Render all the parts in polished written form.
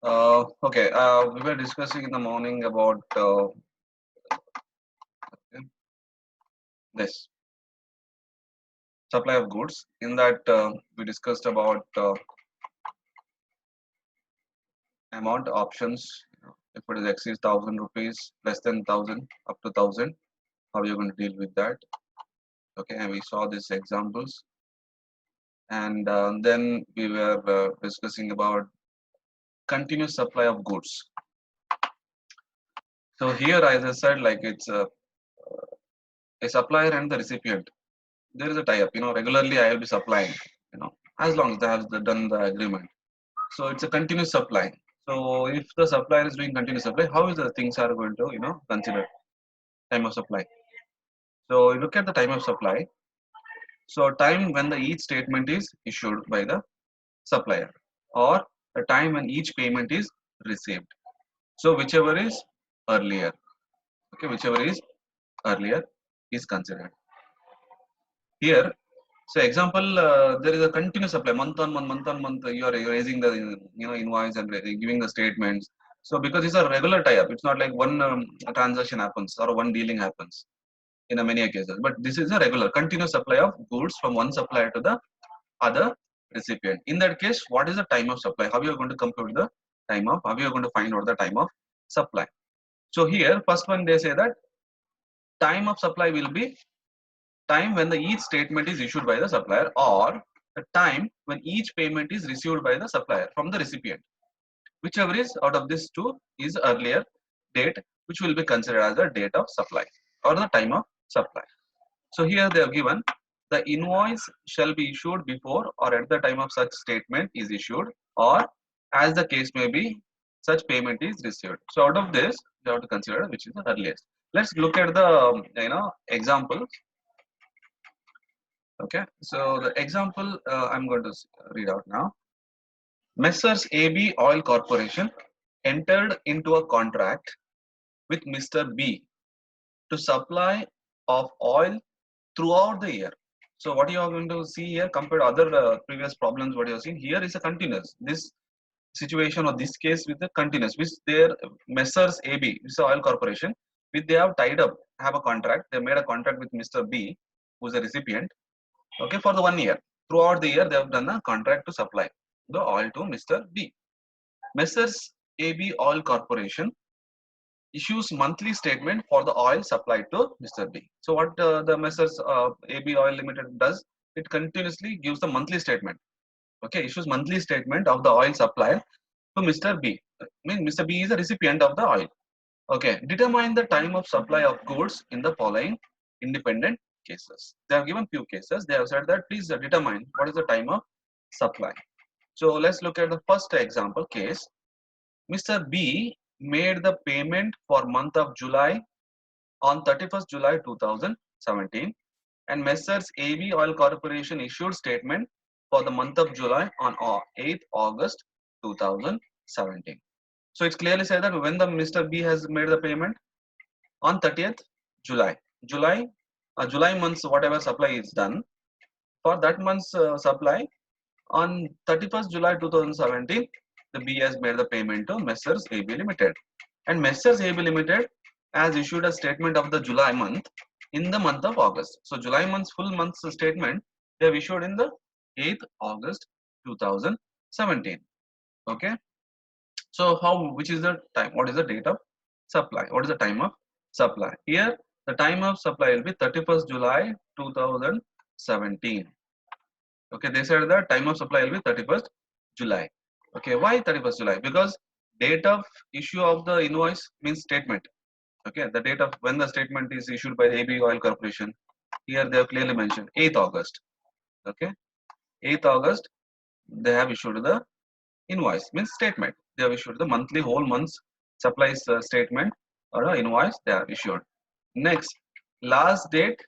Okay, we were discussing in the morning about this supply of goods. In that, we discussed about amount options. If it is exceeds 1,000 rupees, less than 1,000, up to 1,000, how you're going to deal with that. Okay, and we saw these examples, and then we were discussing about continuous supply of goods. So here, as I said, like it's a supplier and the recipient. There is a tie-up. Regularly I will be supplying. As long as they have done the agreement. So it's a continuous supply. So if the supplier is doing continuous supply, how is the things are going to consider time of supply? So you look at the time of supply. So time when the each statement is issued by the supplier, or the time when each payment is received. So whichever is earlier. Okay, whichever is earlier is considered. Here, so example, there is a continuous supply month on month. You are raising the invoice and giving the statements. So because it's a regular tie-up, it's not like one transaction happens or one dealing happens in a many cases. But this is a regular continuous supply of goods from one supplier to the other recipient. In that case, what is the time of supply? How you are going to compute the time of? How you are going to find out the time of supply? So here, first one they say that time of supply will be time when the each statement is issued by the supplier, or the time when each payment is received by the supplier from the recipient. Whichever is out of these two is earlier date, which will be considered as the date of supply or the time of supply. So here they have given the invoice shall be issued before or at the time of such statement is issued, or as the case may be, such payment is received. So out of this, you have to consider which is the earliest. Let's look at the example. Okay, so the example I'm going to read out now. Messrs. AB Oil Corporation entered into a contract with Mr. B to supply of oil throughout the year. So what you are going to see here compared to other previous problems, what you have seen here is a continuous. This situation or this case with the continuous, which their Messrs. AB, Mr. Oil Corporation, which they have tied up, have a contract. They made a contract with Mr. B, who is a recipient. Okay, for the 1 year. Throughout the year, they have done a contract to supply the oil to Mr. B. Messrs. AB Oil Corporation issues monthly statement for the oil supplied to Mr. B. So what the Messrs. AB Oil Limited does, it continuously gives the monthly statement. Okay, issues monthly statement of the oil supplied to Mr. B. I mean, Mr. B is a recipient of the oil. Okay, determine the time of supply of goods in the following independent cases. They have given few cases. They have said that please determine what is the time of supply. So let's look at the first example case. Mr. B made the payment for month of July on 31st July 2017, and Messrs. AB Oil Corporation issued statement for the month of July on 8th August 2017. So it's clearly said that when the Mr. B has made the payment on 30th July. July month's whatever supply is done, for that month's supply on 31st July 2017, the B has made the payment to Messrs. AB Limited, and Messrs. AB Limited has issued a statement of the July month in the month of August. So July month's full month's statement they have issued in the 8th August 2017. Okay. So which is the time? What is the date of supply? What is the time of supply? Here the time of supply will be 31st July 2017. Okay, they said that time of supply will be 31st July. Okay, why 31st July? Because date of issue of the invoice means statement. Okay, the date of when the statement is issued by AB Oil Corporation. Here they have clearly mentioned 8th August. Okay, 8th August they have issued the invoice means statement. They have issued the monthly whole month's supplies statement or invoice they have issued. Next, last date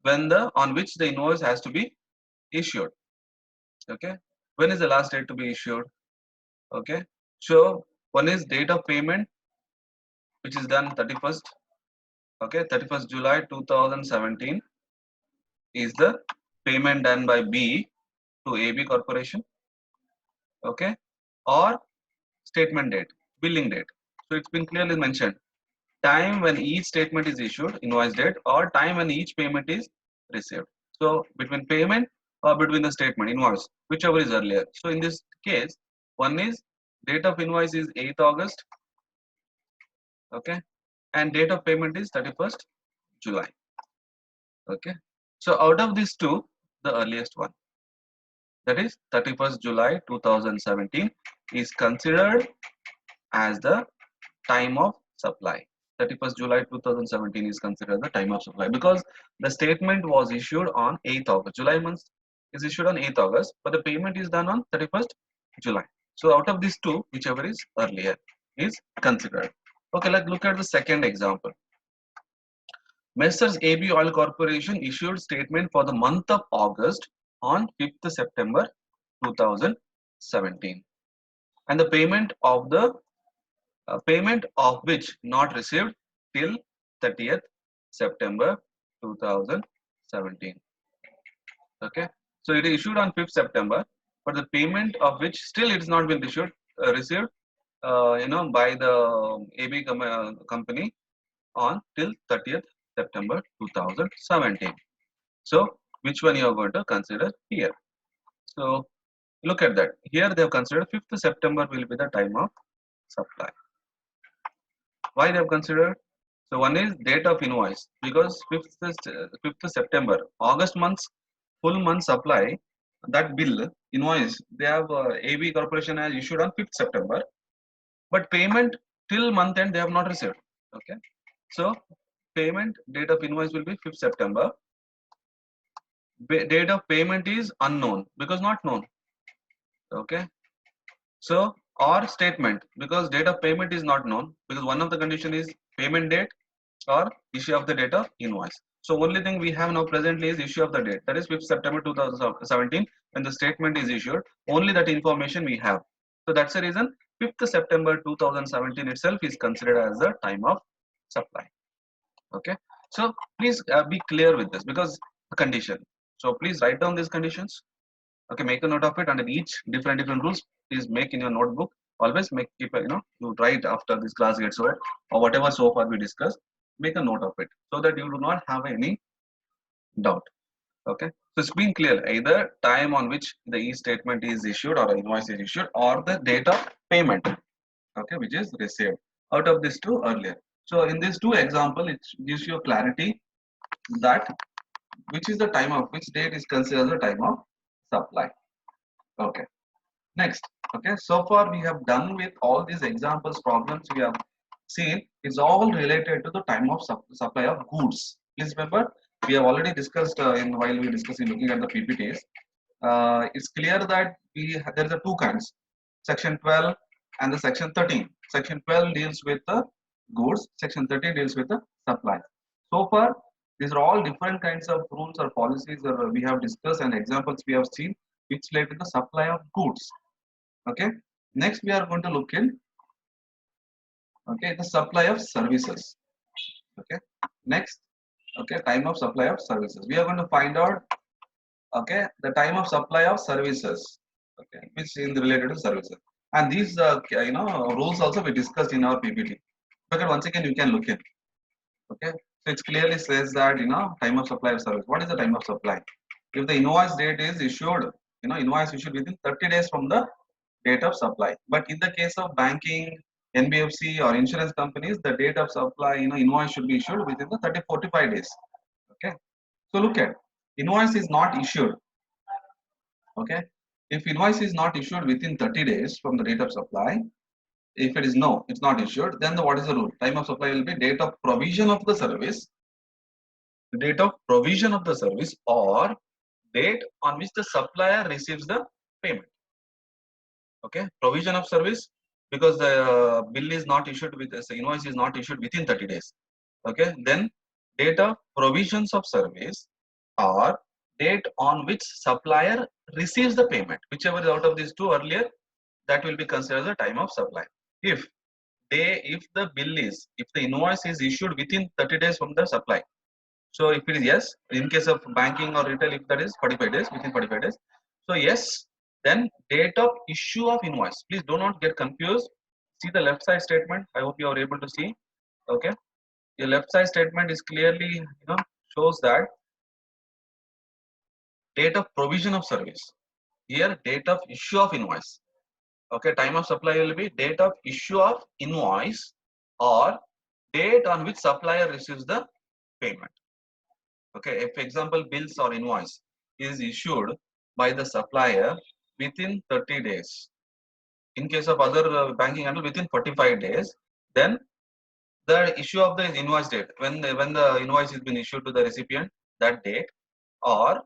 when the on which the invoice has to be issued. Okay, when is the last date to be issued? Okay, so one is date of payment which is done 31st. Okay, 31st July 2017 is the payment done by B to AB Corporation. Okay, or statement date, billing date. So it's been clearly mentioned. Time when each statement is issued, invoice date, or time when each payment is received. So between payment or between the statement, invoice, whichever is earlier. So in this case, one is date of invoice is 8th August, okay, and date of payment is 31st July, okay. So out of these two, the earliest one, that is 31st July 2017, is considered as the time of supply. 31st July 2017 is considered the time of supply because the statement was issued on 8th August. July month is issued on 8th August, but the payment is done on 31st July. So out of these two, whichever is earlier is considered. Okay, let's look at the second example. Messrs AB Oil Corporation issued statement for the month of August on 5th September 2017, and the payment of which not received till 30th September 2017. Okay, so it is issued on 5th September, but the payment of which still it has not been received, by the AB company on till 30th September 2017. So which one you are going to consider here? So look at that. Here they have considered 5th September will be the time of supply. Why they have considered? So one is date of invoice because 5th September, August month's full month supply, that bill invoice they have AB Corporation has issued on 5th September, but payment till month end they have not received. Okay, so payment date of invoice will be 5th September. Date of payment is unknown because not known. Okay, so or statement because date of payment is not known because one of the condition is payment date or issue of the date of invoice. So only thing we have now presently is issue of the date, that is 5th September 2017 when the statement is issued. Only that information we have. So that's the reason 5th September 2017 itself is considered as the time of supply. Okay. So please be clear with this because the condition. So please write down these conditions. Okay, make a note of it, and in each different rules, please make in your notebook. Always keep you write after this class gets over or whatever so far we discussed. Make a note of it so that you do not have any doubt. Okay, so it's been clear either time on which the e-statement is issued or invoice is issued or the date of payment. Okay, which is received. Out of these two earlier. So in these two example, it gives you clarity that which is the time of which date is considered the time of supply. Okay. Next, okay, so far we have done with all these examples problems we have seen. It's all related to the time of supply of goods. Please remember, we have already discussed while we discussing looking at the PPTs. It's clear that there are two kinds, section 12 and the section 13. Section 12 deals with the goods, section 13 deals with the supply. So far, these are all different kinds of rules or policies that we have discussed and examples we have seen which relate to the supply of goods. Okay, next we are going to look in the supply of services. Okay, next, time of supply of services, we are going to find out the time of supply of services, which is related to services, and these rules also we discussed in our PPT. Okay, once again you can look in. Okay, so it clearly says that time of supply of service. What is the time of supply? If the invoice date is issued, invoice issued within 30 days from the date of supply. But in the case of banking, NBFC or insurance companies, the date of supply, invoice should be issued within the 45 days. Okay. So look at, invoice is not issued. Okay. If invoice is not issued within 30 days from the date of supply, if it is no, it's not issued, then what is the rule? Time of supply will be date of provision of the service, date of provision of the service, or date on which the supplier receives the payment. Okay, provision of service because the bill is not issued with the invoice is not issued within 30 days. Okay, then date of provisions of service or date on which supplier receives the payment, whichever is out of these two earlier, that will be considered the time of supply. If the invoice is issued within 30 days from the supply, so if it is yes, in case of banking or retail, if that is 45 days, within 45 days, so yes, then date of issue of invoice. Please do not get confused See the left side statement. I hope you are able to see. Okay, your left side statement is clearly, shows that date of provision of service. Here, date of issue of invoice. Okay, time of supply will be date of issue of invoice or date on which supplier receives the payment. Okay, if example bills or invoice is issued by the supplier within 30 days. In case of other banking handle within 45 days, then the issue of the invoice date, when the invoice has been issued to the recipient, that date, or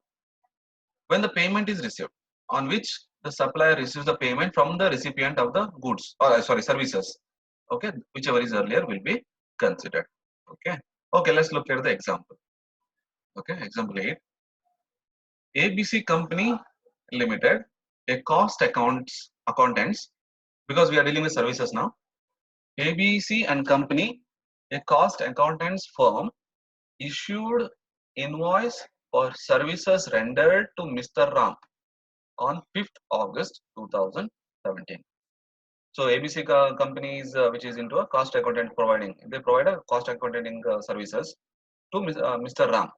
when the payment is received, on which the supplier receives the payment from the recipient of the goods or sorry services. Okay, whichever is earlier will be considered. Okay, okay, let's look at the example. Okay, example 8. ABC Company Limited, a cost accountants, because we are dealing with services now. ABC and Company, a cost accountants firm, issued invoice for services rendered to Mr. Ram on 5th August 2017. So ABC companies, which is into a cost accountant providing, they provide a cost accounting services to Mr. Ram.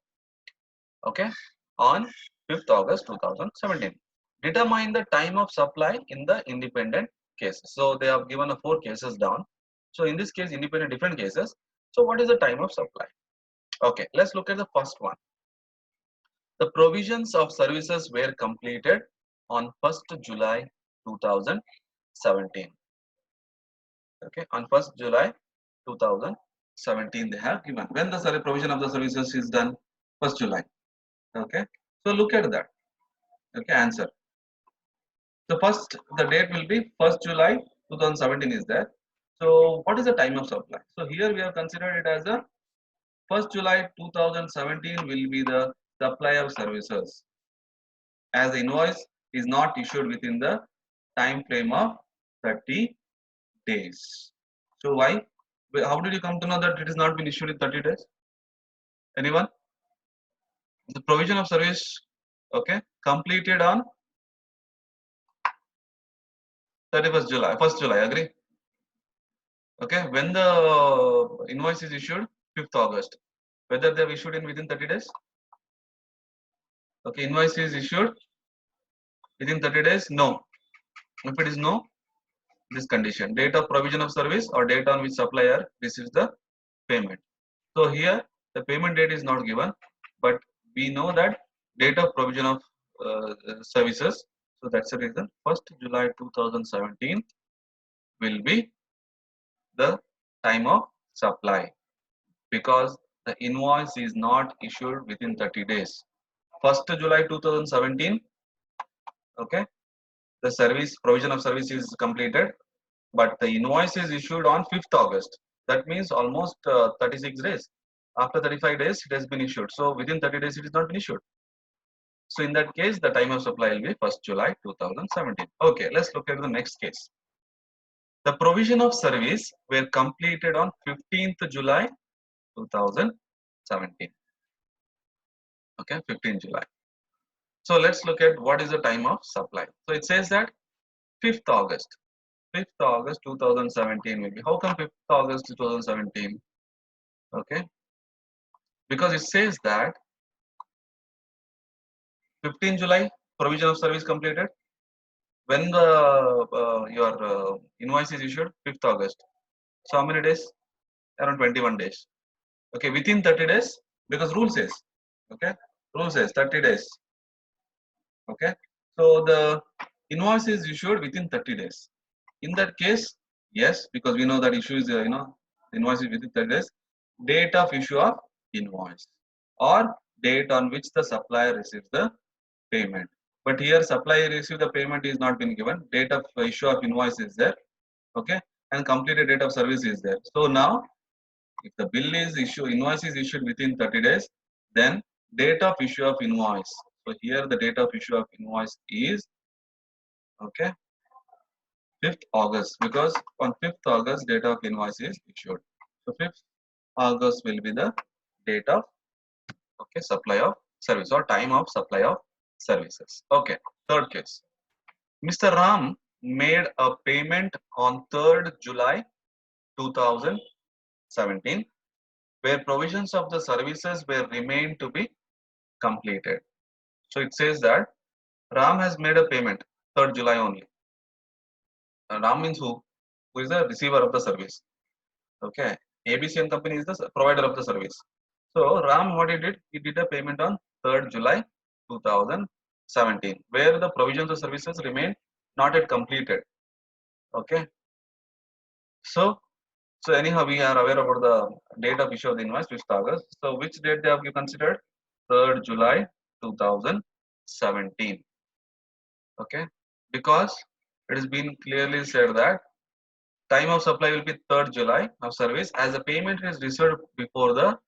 Okay, on 5th August 2017. Determine the time of supply in the independent cases. So they have given a 4 cases down. So in this case, independent different cases. So what is the time of supply? Okay, let's look at the first one. The provisions of services were completed on 1st July 2017. Okay, on 1st July 2017 they have given. When the provision of the services is done? 1st July. Okay, so look at that. Okay, answer. The date will be 1st July 2017 is there. So what is the time of supply? So here we have considered it as a 1st July 2017 will be the supply of services, as the invoice is not issued within the time frame of 30 days. So why? How did you come to know that it has not been issued in 30 days? Anyone? The provision of service, okay, completed on 31st July, 1st July, agree? Okay, when the invoice is issued, 5th August. Whether they have issued in within 30 days? Okay, invoice is issued within 30 days? No. If it is no, this condition, date of provision of service or date on which supplier receives the payment. So here the payment date is not given, but we know that date of provision of services. So that's the reason 1st July 2017 will be the time of supply, because the invoice is not issued within 30 days. 1st July 2017, okay, the service provision of service is completed, but the invoice is issued on 5th August. That means almost 36 days. After 35 days, it has been issued. So within 30 days, it is not been issued. So in that case, the time of supply will be 1st July 2017. Okay, let's look at the next case. The provision of service were completed on 15th July 2017. Okay, 15th July. So let's look at what is the time of supply. So it says that 5th August. 5th August 2017 will be. How come 5th August 2017? Okay, because it says that 15 July provision of service completed. When the your invoice is issued, 5th August. So how many days? Around 21 days. Okay, within 30 days, because rule says. Okay, rule says 30 days. Okay, so the invoice is issued within 30 days. In that case, yes, because we know that issue is invoice is within 30 days. Date of issue of invoice or date on which the supplier receives the payment. But here supplier receive the payment is not been given. Date of issue of invoice is there. Okay, and completed date of service is there. So now, if the bill is issued, invoice is issued within 30 days, then date of issue of invoice. So here the date of issue of invoice is okay 5th August, because on 5th August date of invoice is issued. So 5th August will be the date of supply of service or time of supply of services. Okay, third case. Mr. Ram made a payment on 3rd July 2017, where provisions of the services were remained to be completed. So it says that Ram has made a payment 3rd July only. Ram means who? Who is the receiver of the service? Okay. ABC and company is the provider of the service. So Ram, what he did? He did a payment on 3rd July 2017, where the provisions of services remain not yet completed. Okay. So anyhow, we are aware about the date of issue of the invoice, 5th August. So which date they have you considered? 3rd July 2017. Okay. Because it has been clearly said that time of supply will be 3rd July of service as the payment is received before the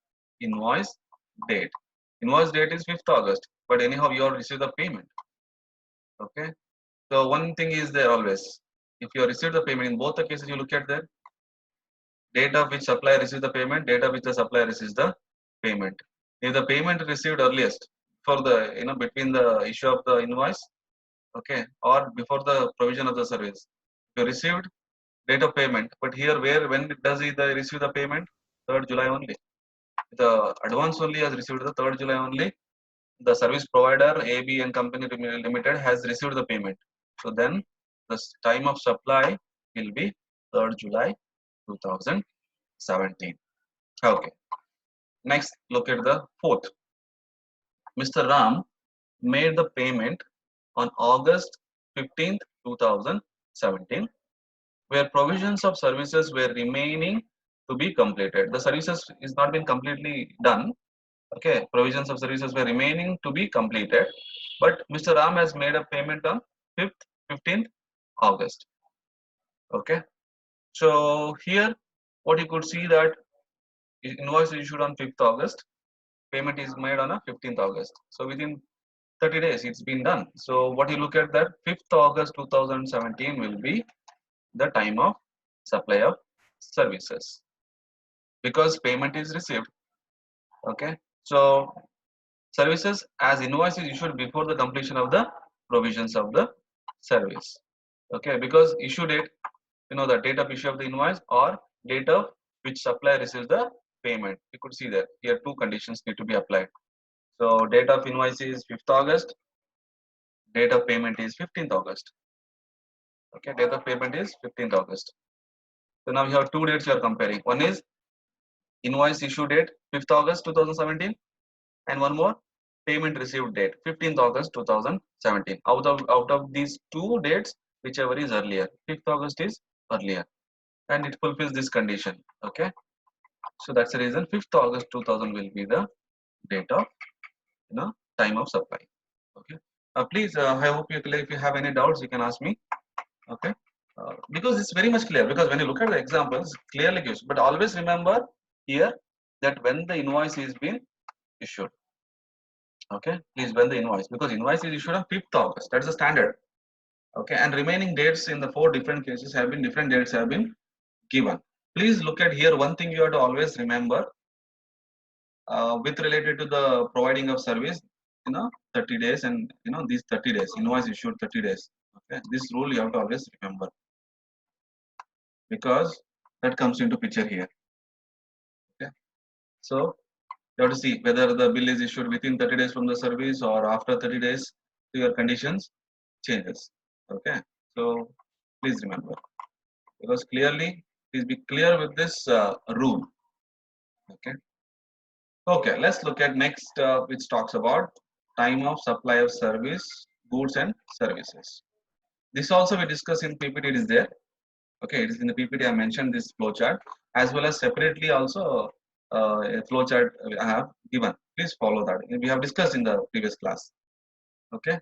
invoice date. Invoice date is 5th August, but anyhow you have received the payment. Okay. So one thing is there always. If you have received the payment, in both the cases you look at the date of which supplier receives the payment, date of which the supplier receives the payment. If the payment received earliest for the between the issue of the invoice, okay, or before the provision of the service, you received date of payment, but here where when does he receive the payment? 3rd July only. The advance only has received the 3rd July only. The service provider AB and Company Limited has received the payment. So then the time of supply will be 3rd July 2017. Okay. Next, look at the 4th. Mr. Ram made the payment on August 15th, 2017, where provisions of services were remaining to be completed. The services is not been completely done. Okay, provisions of services were remaining to be completed, but Mr. Ram has made a payment on 15th August. Okay, so here what you could see that invoice is issued on 5th August, payment is made on a 15th August. So within 30 days it's been done. So what you look at that 5th August 2017 will be the time of supply of services because payment is received. Okay, so services as invoice is issued before the completion of the provisions of the service. Okay, because issue date, the date of issue of the invoice or date of which supplier receives the payment. You could see that here two conditions need to be applied. So date of invoice is 5th August, date of payment is 15th August. Okay, date of payment is 15th August. So now you have two dates you are comparing. One is invoice issue date 5th August 2017 and one more payment received date 15th August 2017. Out of these two dates, whichever is earlier, 5th August is earlier and it fulfills this condition. Okay, so that's the reason 5th August 2000 will be the date of time of supply. Okay, please, I hope if you have any doubts you can ask me. Okay, because it's very much clear, because when you look at the examples clearly gives, but always remember here that when the invoice is being issued. Okay, please, when the invoice, because invoice is issued on 5th August, that's the standard. Okay, and remaining dates in the 4 different cases have been different dates have been given. Please look at here, one thing you have to always remember with related to the providing of service, 30 days and these 30 days invoice issued 30 days. Okay, this rule you have to always remember because that comes into picture here. Okay, so you have to see whether the bill is issued within 30 days from the service or after 30 days, so your conditions changes. Okay, so please remember, because clearly please be clear with this rule. Okay, let's look at next, which talks about time of supply of service, goods and services. This also we discuss in PPT. It is there. Okay, it is in the PPT. I mentioned this flowchart as well as separately also a flowchart I have given. Please follow that. We have discussed in the previous class. Okay,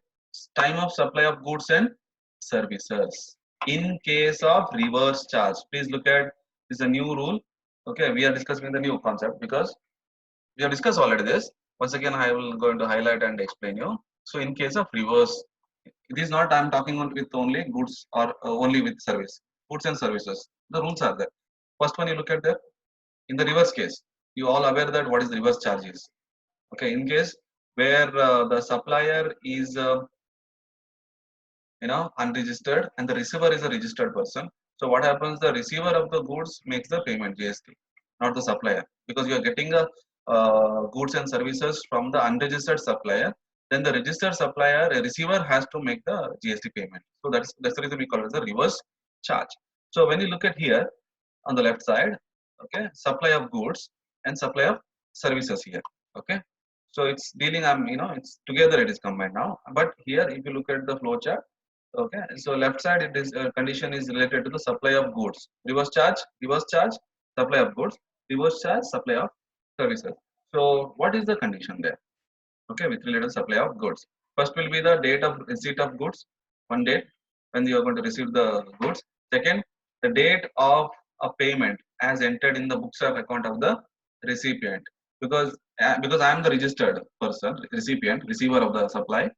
time of supply of goods and services in case of reverse charge. Please look at this is a new rule. Okay, we are discussing the new concept because we have discussed already this. Once again, I will going to highlight and explain you. So in case of reverse, it is not I am talking with only goods or only with service, goods and services. The rules are there. First one you look at there. In the reverse case, you all aware that what is the reverse charge is. Okay, in case where the supplier is unregistered, and the receiver is a registered person. So what happens? The receiver of the goods makes the payment GST, not the supplier, because you are getting a goods and services from the unregistered supplier. Then the registered supplier, a receiver, has to make the GST payment. So that's the reason we call it the reverse charge. So when you look at here on the left side, okay, supply of goods and supply of services here, okay. So it's dealing, it's together, it is combined now. But here, if you look at the flow chart, okay, so left side, it is condition is related to the supply of goods, reverse charge, supply of goods, reverse charge, supply of services. So what is the condition there? Okay, with related to supply of goods. First will be the date of receipt of goods, one date when you are going to receive the goods. Second, the date of a payment as entered in the books of account of the recipient. Because I am the registered person, recipient, receiver of the supply.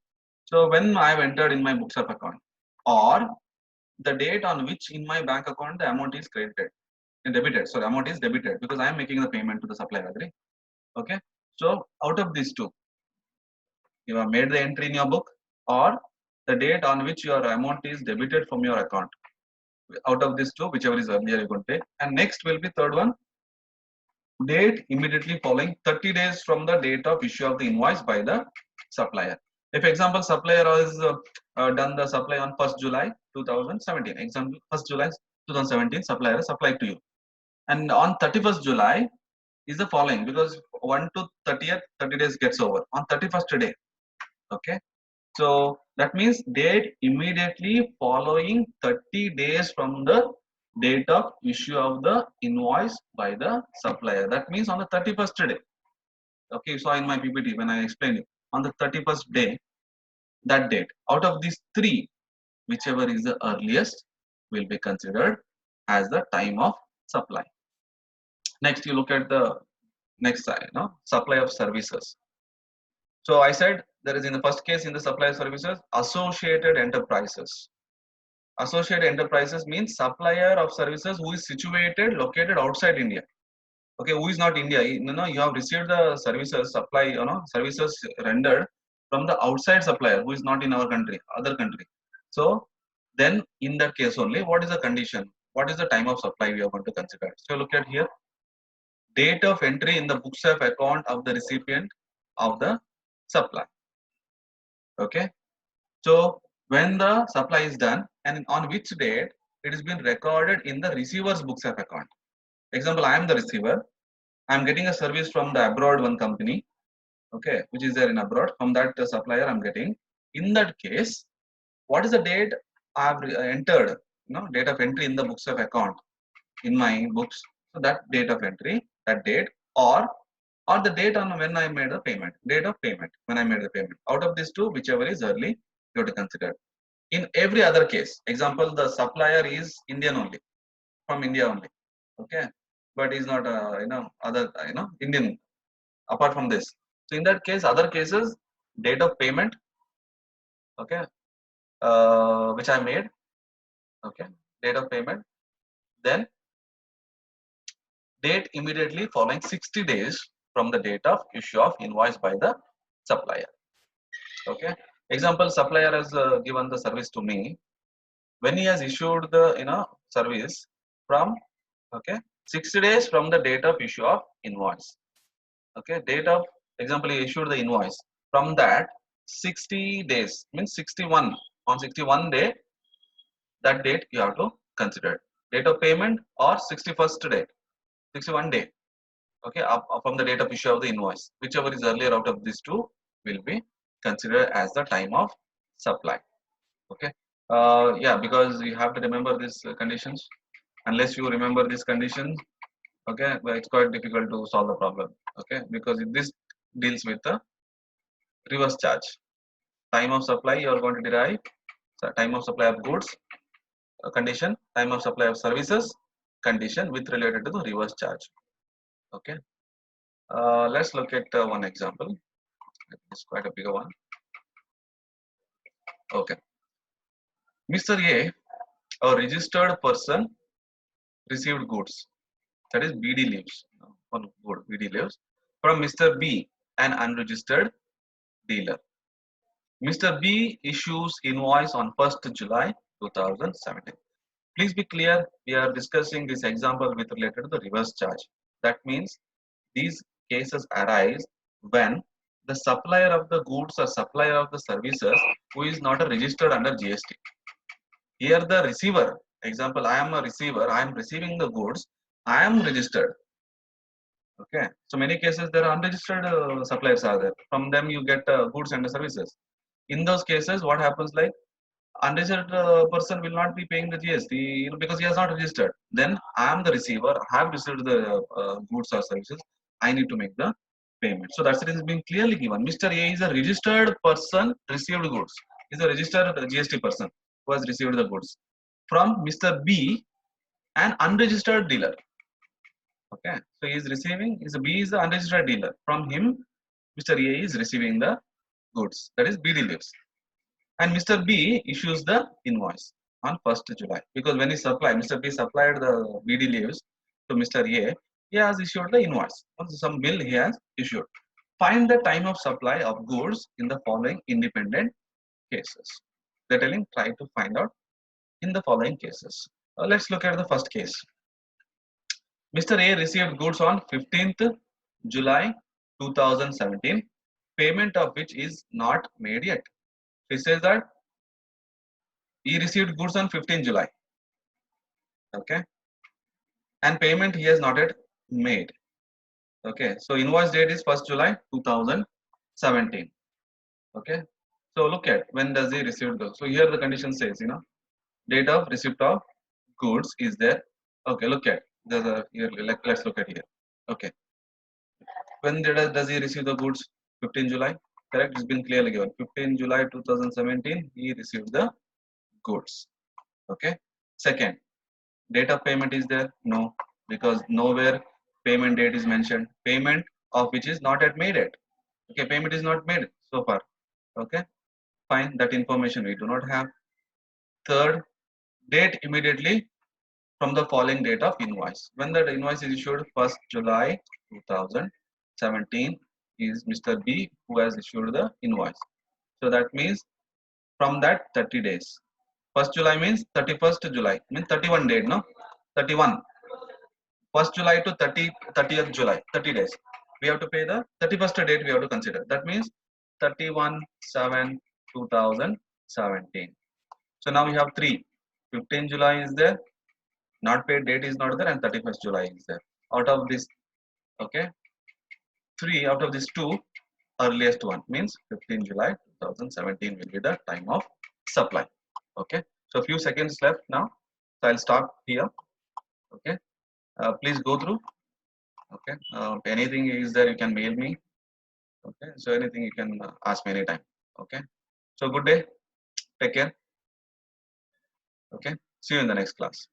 So when I have entered in my books of account, or the date on which in my bank account the amount is credited and debited. So the amount is debited because I am making the payment to the supplier. Agree? Okay. So out of these two, you have made the entry in your book, or the date on which your amount is debited from your account. Out of these two, whichever is earlier you can take. And next will be third one, date immediately following 30 days from the date of issue of the invoice by the supplier. If example, supplier has done the supply on 1st July 2017. Example, 1st July 2017, supplier supplied to you. And on 31st July is the following, because 1 to 30th, 30 days gets over. On 31st day, okay. So that means date immediately following 30 days from the date of issue of the invoice by the supplier. That means on the 31st day. Okay, so in my PPT when I explained it, on the 31st day, that date. Out of these three, whichever is the earliest will be considered as the time of supply. Next, you look at the next side, supply of services. So I said there is in the first case in the supply of services, associated enterprises. Associated enterprises means supplier of services who is situated, located outside India. Okay, who is not India. You have received the services supply, services rendered from the outside supplier who is not in our country, other country. So then in that case only, what is the condition? What is the time of supply we are going to consider? So look at here, date of entry in the books of account of the recipient of the supply. Okay, so when the supply is done and on which date it has been recorded in the receiver's books of account. Example, I am the receiver. I am getting a service from the abroad one company, okay, which is there in abroad. From that supplier, I'm getting. In that case, what is the date I have entered? Date of entry in the books of account in my books. So that date of entry, that date, or the date on when I made the payment, date of payment when I made the payment. Out of these two, whichever is early, you have to consider. In every other case, example, the supplier is Indian only, from India only, okay, but is not other Indian apart from this. So in that case, other cases, date of payment, okay, which I made, okay, date of payment, then date immediately following 60 days from the date of issue of invoice by the supplier. Okay, example, supplier has given the service to me when he has issued the service from, okay, 60 days from the date of issue of invoice. Okay, date of, example, he issued the invoice. From that 60 days means 61, on 61 day, that date you have to consider date of payment, or 61st date, 61 day, okay, from the date of issue of the invoice, whichever is earlier out of these two will be considered as the time of supply. Okay, yeah, because you have to remember these conditions. Unless you remember these conditions, okay, well, it's quite difficult to solve the problem. Okay, because this deals with the reverse charge. Time of supply you are going to derive, so time of supply of goods, condition, time of supply of services, condition with related to the reverse charge. Okay, let's look at one example. It's quite a bigger one. Okay, Mr. A, a registered person, received goods, that is BD leaves, on good BD leaves from Mr. B, an unregistered dealer. Mr. B issues invoice on 1st July 2017. Please be clear, we are discussing this example with related to the reverse charge. That means these cases arise when the supplier of the goods or supplier of the services who is not a registered under GST. Here the receiver, example, I am a receiver, I am receiving the goods, I am registered. Okay, so many cases there are unregistered suppliers are there. From them you get goods and services. In those cases, what happens like unregistered person will not be paying the GST, because he has not registered. Then I am the receiver, I have received the goods or services. I need to make the payment. So that's it is being clearly given. Mr. A is a registered person received goods. Is a registered GST person who has received the goods from Mr. B, an unregistered dealer. Okay, so he is receiving. Is B is the unregistered dealer. From him, Mr. A is receiving the goods. That is BD leaves. And Mr. B issues the invoice on 1st July, because when he supplied, Mr. B supplied the BD leaves to Mr. A, he has issued the invoice. Some bill he has issued. Find the time of supply of goods in the following independent cases. They're telling try to find out in the following cases. Let's look at the first case. Mr. A received goods on 15th July 2017, payment of which is not made yet. He says that he received goods on 15th July. Okay, and payment he has not yet made. Okay, so invoice date is 1st July 2017. Okay, so look at when does he receive goods. So here the condition says, date of receipt of goods is there. Okay, look at there's a here. Let's look at here. Okay, when does he receive the goods? 15 July. Correct. It's been clearly given. 15 July 2017. He received the goods. Okay. Second, date of payment is there? No, because nowhere payment date is mentioned. Payment of which is not yet made yet. Okay, payment is not made so far. Okay, fine. That information we do not have. Third, date immediately from the following date of invoice. When the invoice is issued, 1st July 2017 is Mr. B who has issued the invoice. So that means from that 30 days. 1st July means 31st July, means 31 days, no? 31. 1st July to 30th July, 30 days. We have to pay the 31st date we have to consider. That means 31/7/2017. So now we have 3. 15 July is there, not paid date is not there, and 31st July is there. Out of this, okay, 3 out of these 2, earliest one means 15 July 2017 will be the time of supply. Okay, so few seconds left now. So I'll stop here. Okay, please go through. Okay, anything is there, you can mail me. Okay, so anything you can ask me anytime. Okay, so good day, take care. Okay, see you in the next class.